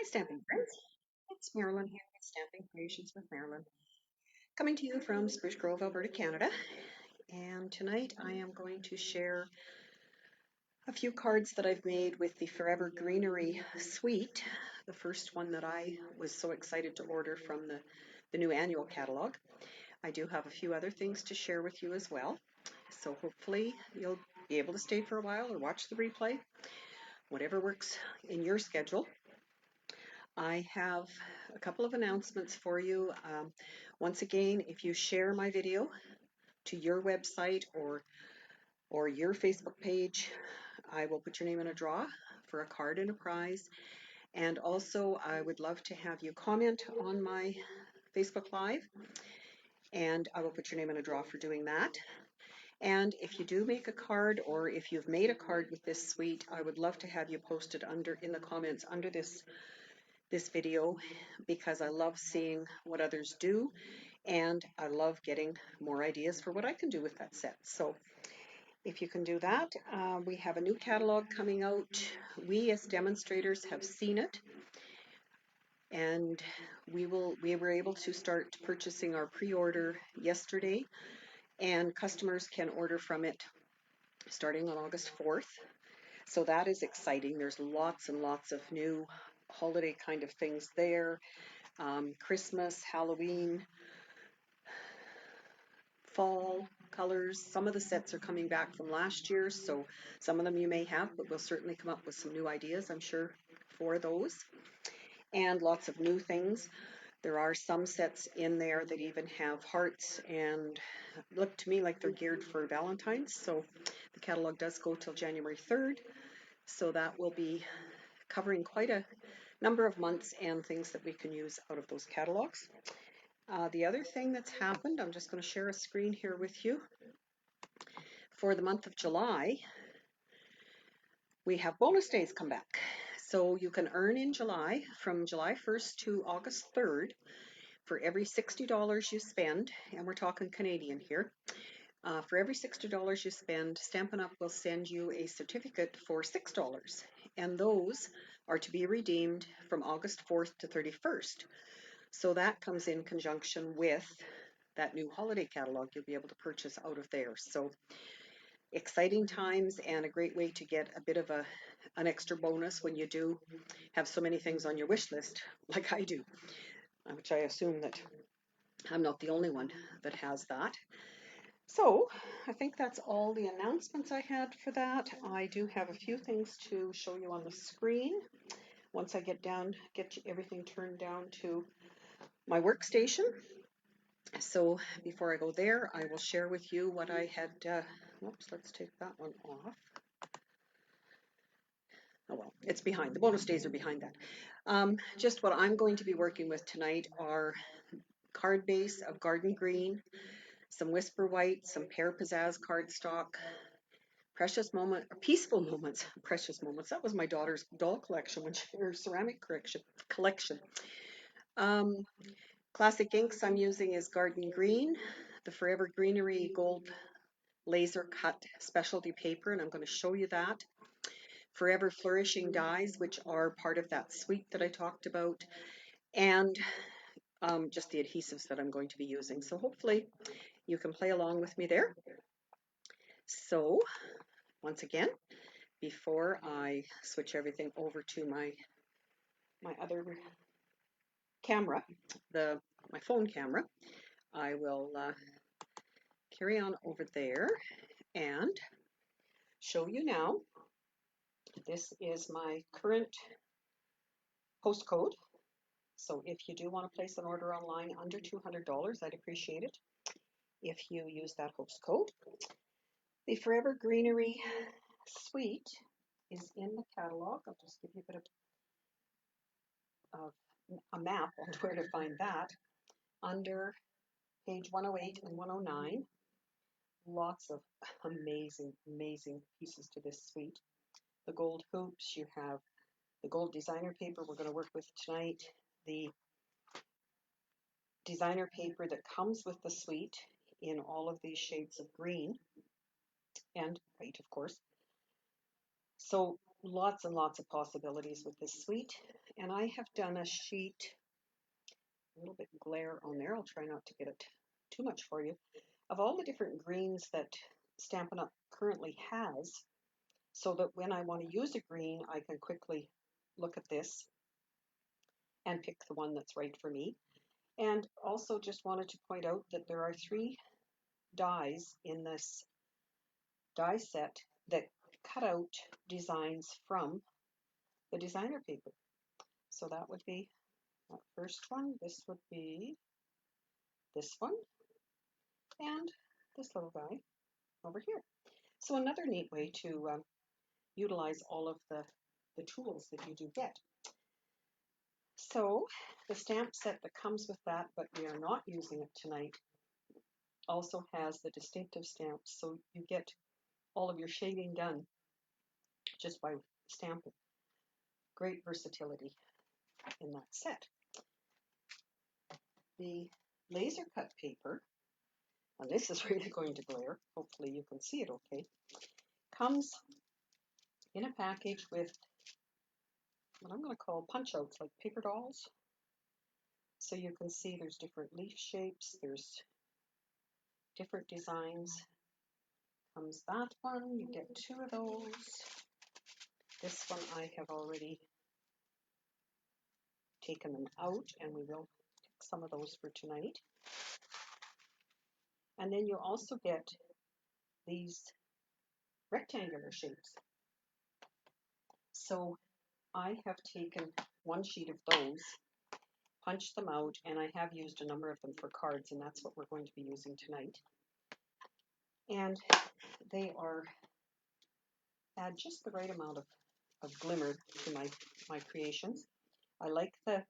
Stamping friends. It's Marilyn here with Stamping Creations with Marilyn, coming to you from Spruce Grove, Alberta, Canada. And tonight I am going to share a few cards that I've made with the Forever Greenery suite, the first one that I was so excited to order from the new annual catalog. I do have a few other things to share with you as well, so hopefully you'll be able to stay for a while or watch the replay, whatever works in your schedule. I have a couple of announcements for you. Once again, if you share my video to your website or your Facebook page, I will put your name in a draw for a card and a prize. And also, I would love to have you comment on my Facebook Live, and I will put your name in a draw for doing that. And if you do make a card, or if you've made a card with this suite, I would love to have you post it in the comments under this video, because I love seeing what others do and I love getting more ideas for what I can do with that set. So if you can do that, we have a new catalog coming out. We as demonstrators have seen it, and we were able to start purchasing our pre-order yesterday, and customers can order from it starting on August 4th. So that is exciting. There's lots and lots of new holiday kind of things there. Christmas, Halloween, fall colors. Some of the sets are coming back from last year, so some of them you may have, but we'll certainly come up with some new ideas, I'm sure, for those. And lots of new things. There are some sets in there that even have hearts and look to me like they're geared for Valentine's. So the catalog does go till January 3rd. So that will be covering quite a number of months and things that we can use out of those catalogs. The other thing that's happened, I'm just going to share a screen here with you. For the month of July, we have bonus days come back. So you can earn in July, from July 1st to August 3rd, for every $60 you spend, and we're talking Canadian here, for every $60 you spend, Stampin' Up! Will send you a certificate for $6, and those are to be redeemed from August 4th to 31st. So that comes in conjunction with that new holiday catalog you'll be able to purchase out of there. So exciting times, and a great way to get a bit of an extra bonus when you do have so many things on your wish list like I do, which I assume that I'm not the only one that has that. So I think that's all the announcements I had for that. I do have a few things to show you on the screen once I get everything turned down to my workstation. So before I go there, I will share with you what I had, whoops, let's take that one off. Oh well, it's behind, the bonus days are behind that. Just what I'm going to be working with tonight are card base of Garden Green, some Whisper White, some Pear Pizzazz cardstock, Precious Moment, Peaceful Moments, Precious Moments. That was my daughter's doll collection, her ceramic collection. Classic inks I'm using is Garden Green, the Forever Greenery Gold Laser Cut Specialty Paper, and I'm going to show you that. Forever Flourishing Dies, which are part of that suite that I talked about, and just the adhesives that I'm going to be using. So hopefully you can play along with me there. So once again, before I switch everything over to my other camera, my phone camera, I will carry on over there and show you now. This is my current postcode. So if you do want to place an order online under $200, I'd appreciate it if you use that host code. The Forever Greenery suite is in the catalog. I'll just give you a bit of a map on where to find that. Under page 108 and 109, lots of amazing, amazing pieces to this suite. The gold hoops, you have the gold designer paper we're going to work with tonight, the designer paper that comes with the suite in all of these shades of green and white, of course. So lots and lots of possibilities with this suite. And I have done a sheet, a little bit glare on there. I'll try not to get it too much for you, of all the different greens that Stampin' Up! Currently has, so that when I want to use a green, I can quickly look at this and pick the one that's right for me. And also just wanted to point out that there are 3 dies in this die set that cut out designs from the designer paper. So that would be that first one, this would be this one, and this little guy over here. So another neat way to utilize all of the tools that you do get. So the stamp set that comes with that, but we are not using it tonight, also has the distinctive stamps, so you get all of your shading done just by stamping. Great versatility in that set. The laser cut paper, and this is really going to glare, hopefully you can see it okay, comes in a package with what I'm going to call punch outs, like paper dolls. So you can see there's different leaf shapes, there's different designs. Comes that one, you get 2 of those. This one I have already taken them out, and we will pick some of those for tonight. And then you also get these rectangular shapes. So I have taken 1 sheet of those, punched them out, and I have used a number of them for cards, and that's what we're going to be using tonight. And they add just the right amount of glimmer to my creations. I like the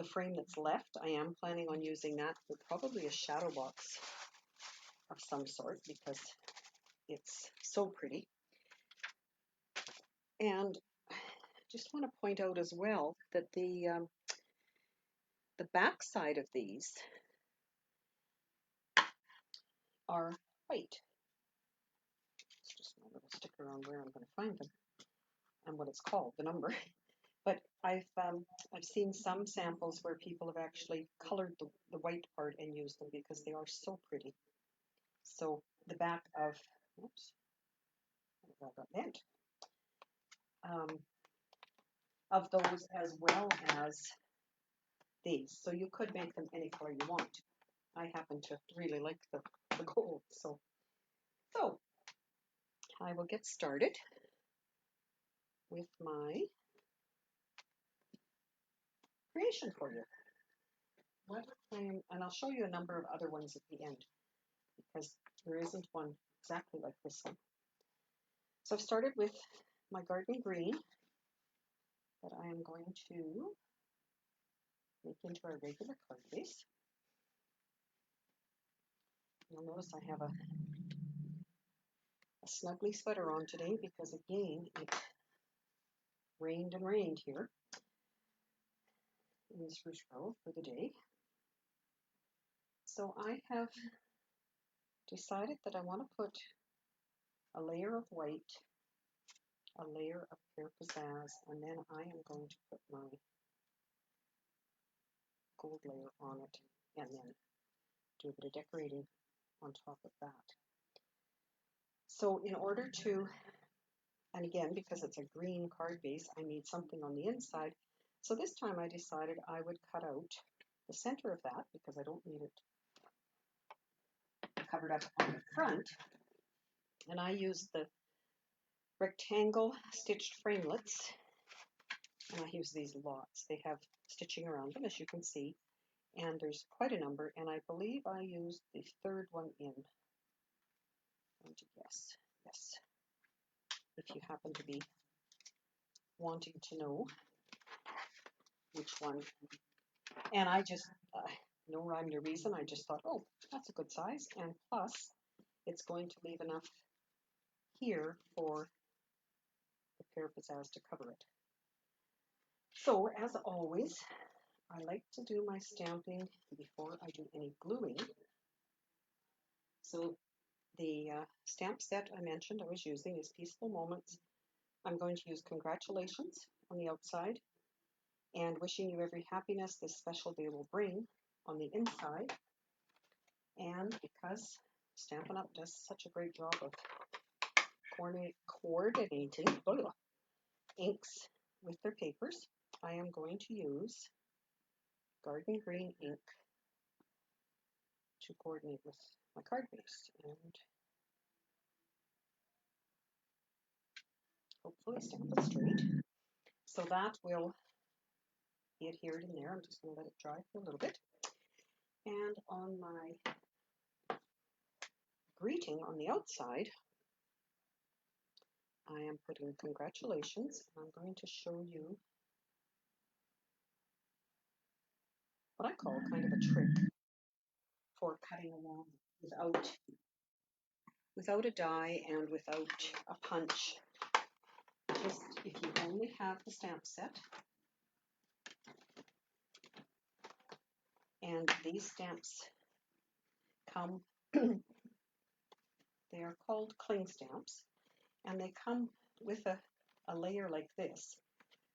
frame that's left. I am planning on using that for probably a shadow box of some sort because it's so pretty. And just want to point out as well that the back side of these are white. It's just my little sticker on where I'm going to find them and what it's called, the number. But I've seen some samples where people have actually colored the white part and used them because they are so pretty. So the back of, oops, that got bent, of those as well as these. So you could make them any color you want. I happen to really like the gold. So I will get started with my creation for you. And I'll show you a number of other ones at the end because there isn't one exactly like this one. So I've started with my garden green that I am going to make into our regular card base. You'll notice I have a snuggly sweater on today because again it rained and rained here in Spruce Grove for the day. So I have decided that I want to put a layer of white, a layer of Pear Pizzazz, and then I am going to put my gold layer on it and then do a bit of decorating on top of that. So in order to, and again, because it's a green card base, I need something on the inside. So this time I decided I would cut out the center of that because I don't need it covered up on the front. And I used the rectangle stitched framelits, and I use these lots. They have stitching around them, as you can see, and there's quite a number, and I believe I used the 3rd one in. I'm going to guess, yes, if you happen to be wanting to know which one. And I just, no rhyme or reason, I just thought, oh, that's a good size, and plus it's going to leave enough here for the Pear Pizzazz to cover it. So as always, I like to do my stamping before I do any gluing. So the stamp set I mentioned I was using is Peaceful Moments. I'm going to use Congratulations on the outside, and wishing you every happiness this special day will bring on the inside. And because Stampin' Up! Does such a great job of coordinating inks with their papers, I am going to use garden green ink to coordinate with my card base, and hopefully stamp it straight. So that will be adhered in there. I'm just going to let it dry for a little bit. And on my greeting on the outside, I am putting congratulations. I'm going to show you what I call kind of a trick for cutting along without a die and without a punch. Just if you only have the stamp set, and these stamps come, they are called cling stamps, and they come with a layer like this.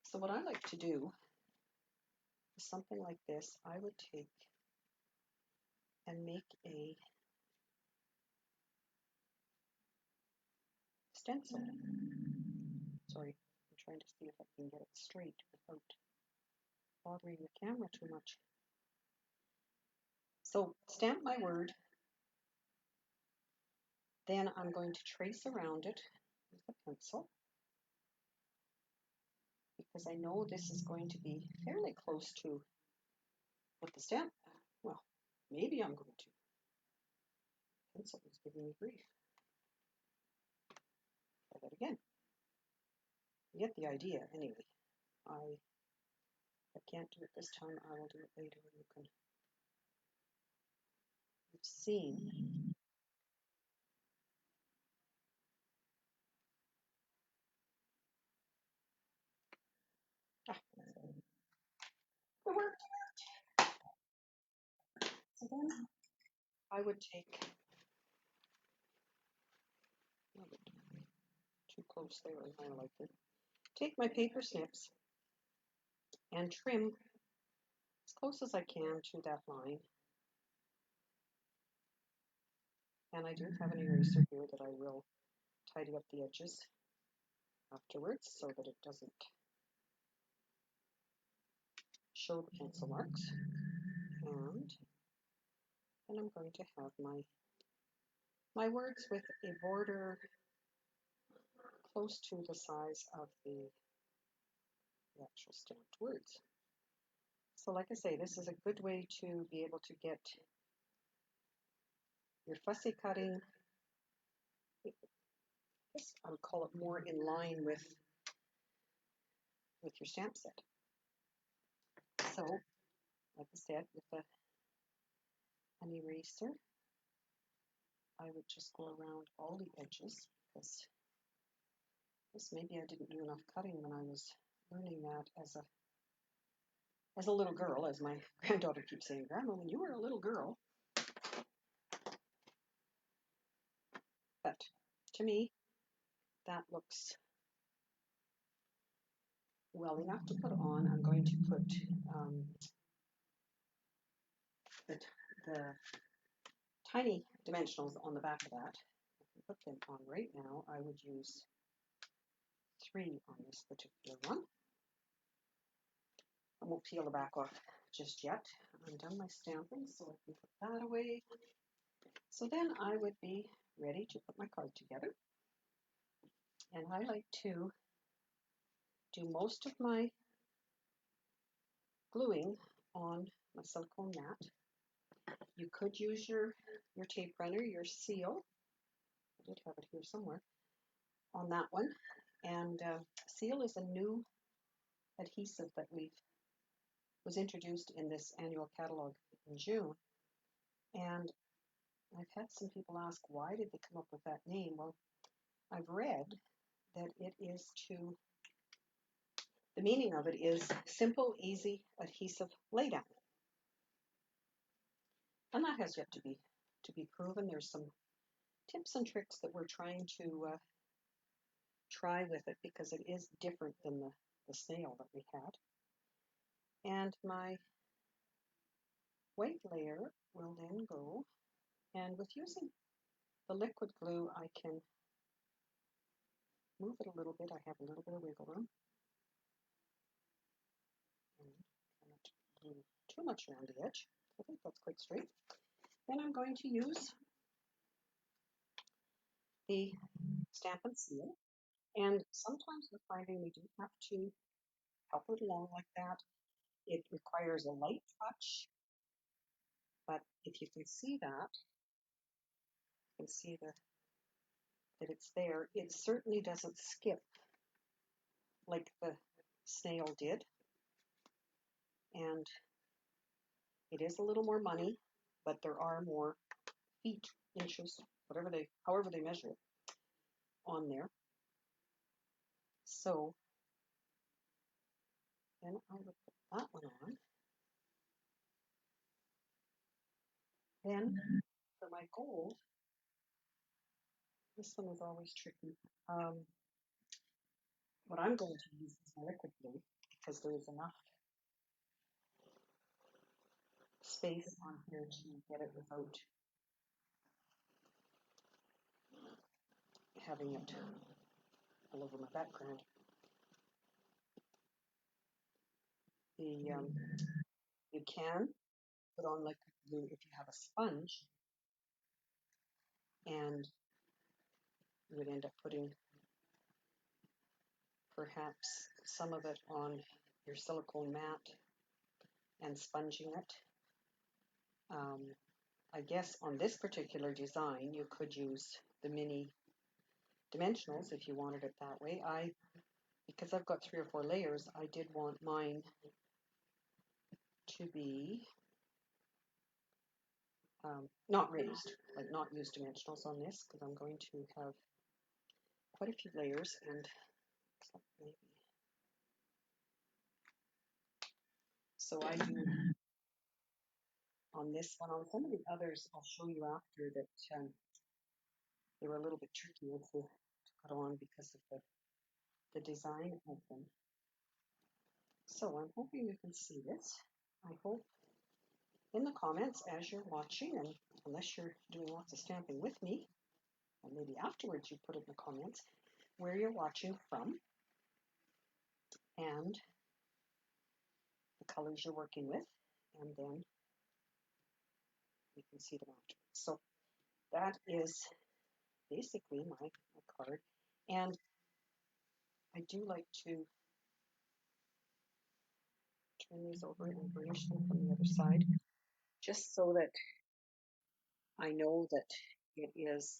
So what I like to do is something like this. I would take and make a stencil. Sorry, I'm trying to see if I can get it straight without bothering the camera too much. So stamp my word, then I'm going to trace around it with a pencil, because I know this is going to be fairly close to what the stamp, well, maybe I'm going to. Pencil is giving me grief. Try that again. You get the idea anyway. If I can't do it this time, I will do it later. You can, you've seen. It worked. So then I would take, too close there, I like it. Take my paper snips and trim as close as I can to that line. And I do have an eraser here that I will tidy up the edges afterwards so that it doesn't show the pencil marks. And then I'm going to have my words with a border close to the size of the actual stamped words. So like I say, this is a good way to be able to get your fussy cutting, I guess I would call it more in line with your stamp set. So, like I said, with an eraser, I would just go around all the edges, because maybe I didn't do enough cutting when I was learning that as a little girl, as my granddaughter keeps saying, Grandma, when you were a little girl. But to me, that looks well enough to put on. I'm going to put the tiny dimensionals on the back of that. If I put them on right now, I would use 3 on this particular one. I won't peel the back off just yet. I'm done my stamping, so I can put that away. So then I would be ready to put my card together. And I like to do most of my gluing on my silicone mat. You could use your tape runner, your seal. I did have it here somewhere on that one. And seal is a new adhesive that was introduced in this annual catalog in June. And I've had some people ask, why did they come up with that name? Well, I've read that the meaning of it is simple, easy, adhesive laydown. And that has yet to be proven. There's some tips and tricks that we're trying to try with it, because it is different than the snail that we had. And my white layer will then go, and with using the liquid glue, I can move it a little bit. I have a little bit of wiggle room. And not glue too much around the edge. I think that's quite straight. Then I'm going to use the Stampin' Seal. And sometimes we're finding we do have to help it along like that. It requires a light touch, but if you can see that, you can see that it's there. It certainly doesn't skip like the snail did, and it is a little more money, but there are more feet, inches, however they measure it on there. So then I would put that one on. Then for my gold, this one is always tricky. What I'm going to use is my liquid glue because there is enough space on here to get it without having it all over my background. You can put on liquid glue if you have a sponge, and you would end up putting perhaps some of it on your silicone mat and sponging it. I guess on this particular design you could use the mini dimensionals if you wanted it that way. Because I've got 3 or 4 layers, I did want mine to be not raised, like not use dimensionals on this, because I'm going to have quite a few layers, and maybe. So I do on this one. On some of the others, I'll show you after that they were a little bit trickier to put on because of the design of them. So I'm hoping you can see this. I hope in the comments as you're watching, and unless you're doing lots of stamping with me, and maybe afterwards you put it in the comments where you're watching from and the colors you're working with, and then you can see them afterwards. So that is basically my card, and I do like to turn these over and burnish them from the other side, just so that I know that it is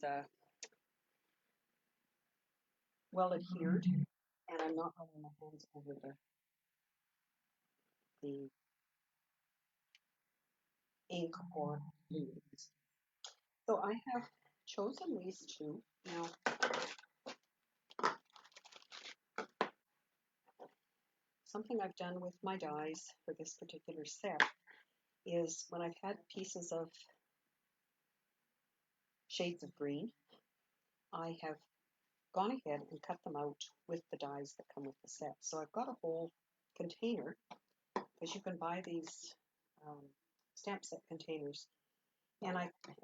well adhered, and I'm not running my hands over the ink or glue. So I have chosen these two. Now, something I've done with my dies for this particular set is when I've had pieces of shades of green, I have gone ahead and cut them out with the dies that come with the set. So I've got a whole container, because you can buy these stamp set containers. And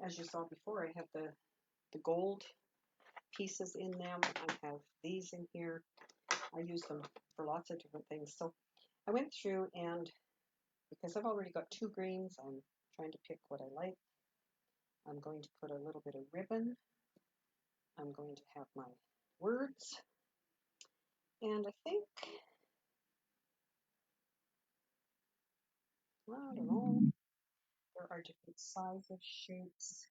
as you saw before, I have the gold pieces in them. I have these in here. I use them for lots of different things. So I went through, and because I've already got 2 greens, I'm trying to pick what I like. I'm going to put a little bit of ribbon. I'm going to have my words. And I think, well, I don't know, there are different sizes, shapes.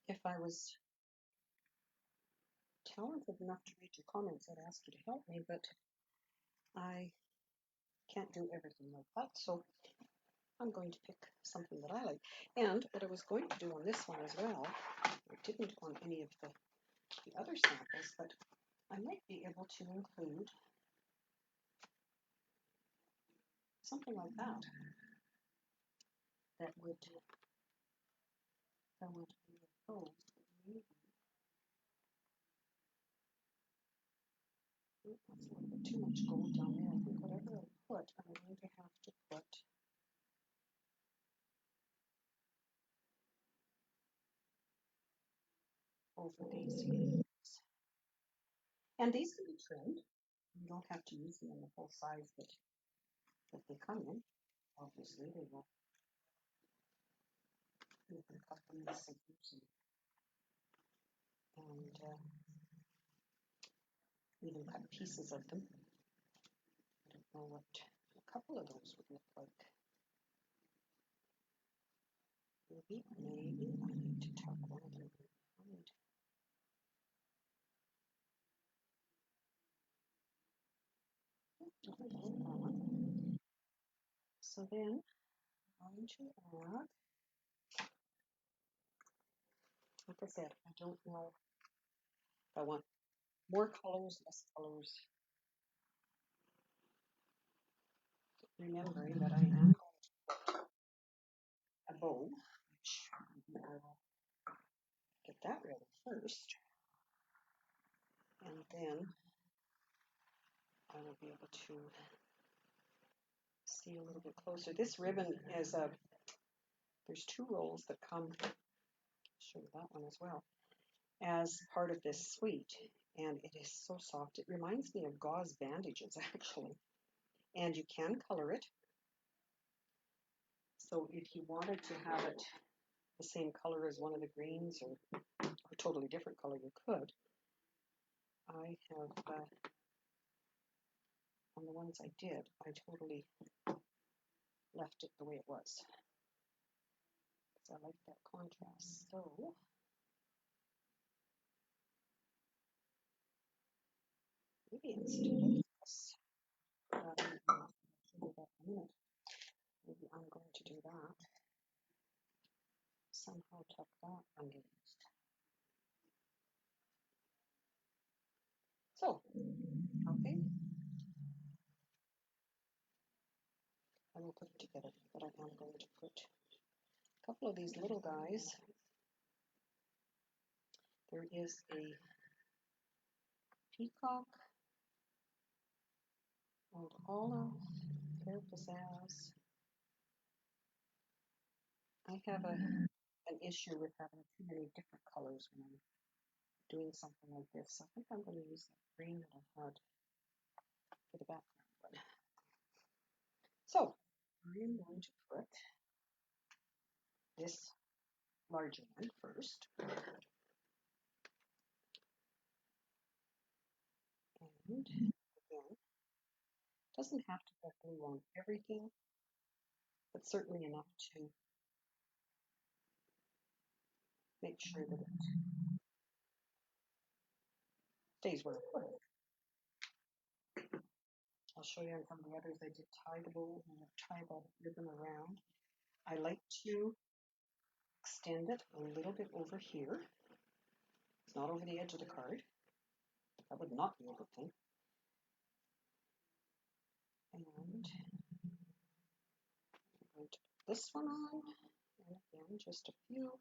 If I was talented enough to read your comments, I'd ask you to help me, but I can't do everything like that. So I'm going to pick something that I like. And what I was going to do on this one as well, I didn't on any of the other samples, but I might be able to include something like that. That would be opposed. Maybe that's a little bit too much gold down there. I think whatever I'm going to have to put over these leaves. And these can be trimmed. You don't have to use them in the full size that they come in. Obviously, they will. You can cut them into scissors and even cut pieces of them. I don't know what a couple of those would look like. Maybe I need to tuck one of them behind. So then I'm going to add, like I said, I don't know if I want more colors, less colors. Remembering that I am a bow, which I will get that ready first, and then I will be able to see a little bit closer. This ribbon is there's 2 rolls that come, show you that one as well, as part of this suite, and it is so soft. It reminds me of gauze bandages, actually, and you can color it. So if you wanted to have it the same color as one of the greens or a totally different color, you could. I have, on the ones I did, I totally left it the way it was because I like that contrast. So maybe instead of this, maybe I'm going to do that. Somehow tuck that underneath. So, okay, I will put it together, but I am going to put a couple of these little guys. There is a peacock, old olive, pear pizzazz. I have an issue with having too many different colors when I'm doing something like this. I think I'm going to use that green that I had for the background one. So I am going to put this larger one first. And again, doesn't have to get glue on everything, but certainly enough to make sure that it stays where I put it. I'll show you on some of the others. I did tie the bow and tie the ribbon around. I like to extend it a little bit over here. It's not over the edge of the card. That would not be a good thing. And I'm going to put this one on, and again, just a few.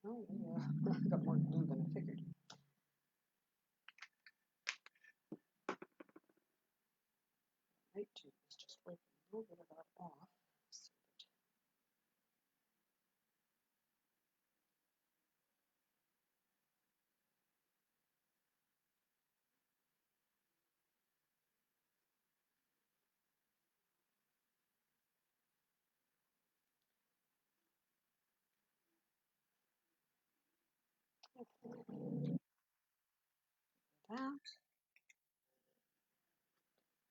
Oh, yeah, I got more glue than I figured. What I might do is just wipe a little bit of that off. That.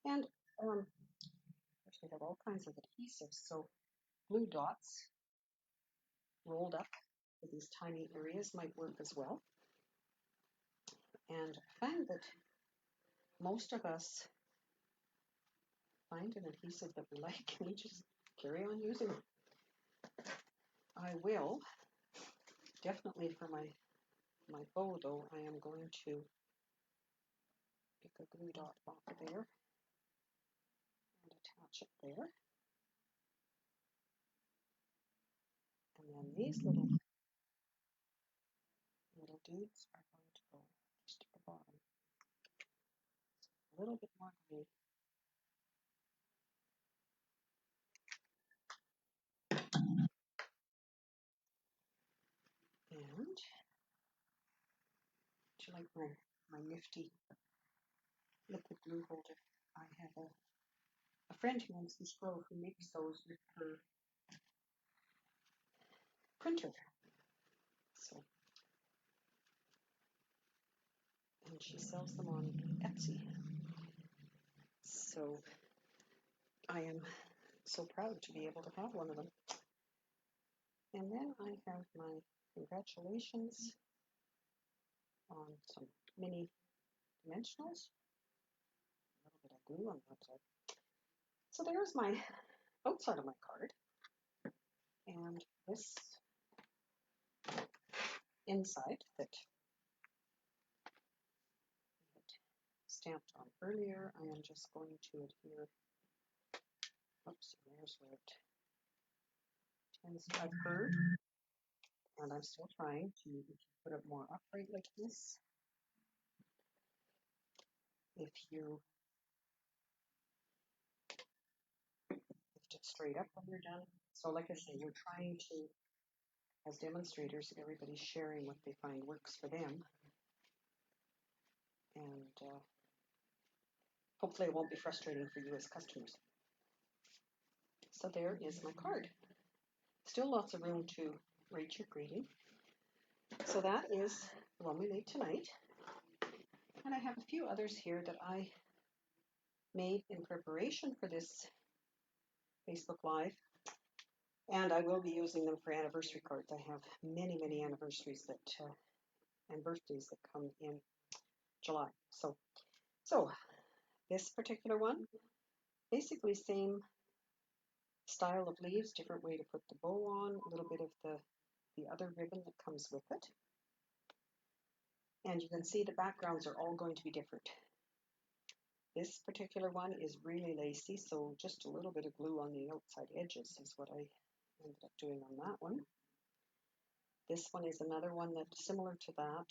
And we have all kinds of adhesives, so glue dots rolled up for these tiny areas might work as well. And I find that most of us find an adhesive that we like and we just carry on using it. I will definitely for my bow though, I am going to pick a glue dot off there and attach it there. And then these little dudes are going to go just at the bottom. little bit more glue. And do you like my nifty liquid glue holder? I have a friend who owns this girl who makes those with her printer. So, and she sells them on Etsy. So I am so proud to be able to have one of them. And then I have my congratulations on some mini dimensionals. A little bit of glue on the outside. So there's my outside of my card. And this inside that we had stamped on earlier, I am just going to adhere. Oops, there's where it tends to. I've heard, and I'm still trying to, if you put it more upright like this, if you lift it straight up when you're done. So like I say, we're trying to, as demonstrators, everybody's sharing what they find works for them. And hopefully it won't be frustrating for you as customers. So there is my card. Still lots of room to write your greeting. So that is the one we made tonight. And I have a few others here that I made in preparation for this Facebook Live. And I will be using them for anniversary cards. I have many, many anniversaries that and birthdays that come in July. So this particular one, basically same style of leaves, different way to put the bow on, a little bit of the other ribbon that comes with it. And you can see the backgrounds are all going to be different. This particular one is really lacy, so just a little bit of glue on the outside edges is what I ended up doing on that one. This one is another one that's similar to that.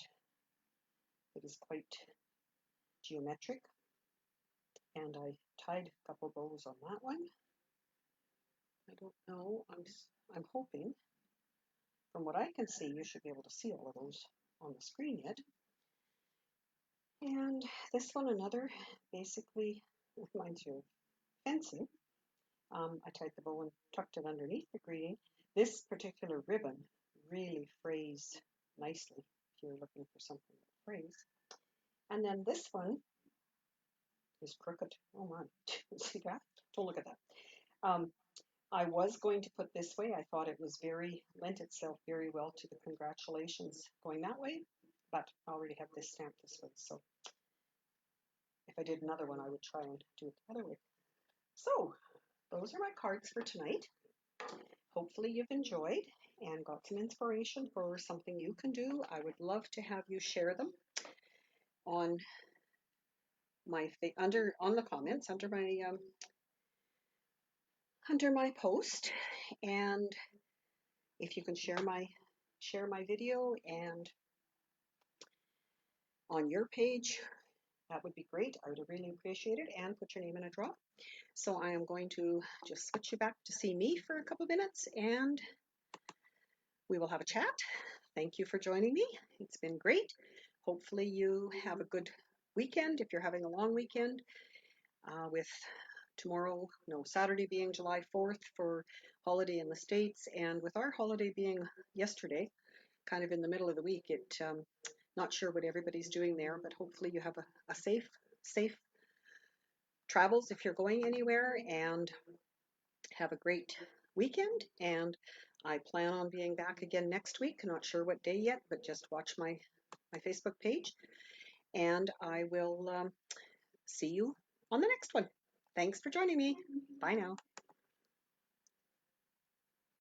It is quite geometric, and I tied a couple bows on that one. I don't know, I'm hoping, from what I can see, you should be able to see all of those on the screen yet. And this one, another, basically reminds you of fencing. I tied the bow and tucked it underneath the greeting. This particular ribbon really frays nicely if you're looking for something that frays. And then this one is crooked. Oh my, see that? Don't look at that. I was going to put this way. I thought it was lent itself very well to the congratulations going that way, but I already have this stamped this way. So if I did another one, I would try and do it the other way. So those are my cards for tonight. Hopefully you've enjoyed and got some inspiration for something you can do. I would love to have you share them on my on the comments under my post, and if you can share my video and on your page, that would be great. I would really appreciate it, and put your name in a draw. So I am going to just switch you back to see me for a couple minutes, and we will have a chat. Thank you for joining me. It's been great. Hopefully you have a good weekend if you're having a long weekend, with Saturday being July 4th for holiday in the States, and with our holiday being yesterday, kind of in the middle of the week. Not sure what everybody's doing there, but hopefully you have a safe travels if you're going anywhere, and have a great weekend. And I plan on being back again next week. Not sure what day yet, but just watch my Facebook page, and I will see you on the next one. Thanks for joining me. Bye now.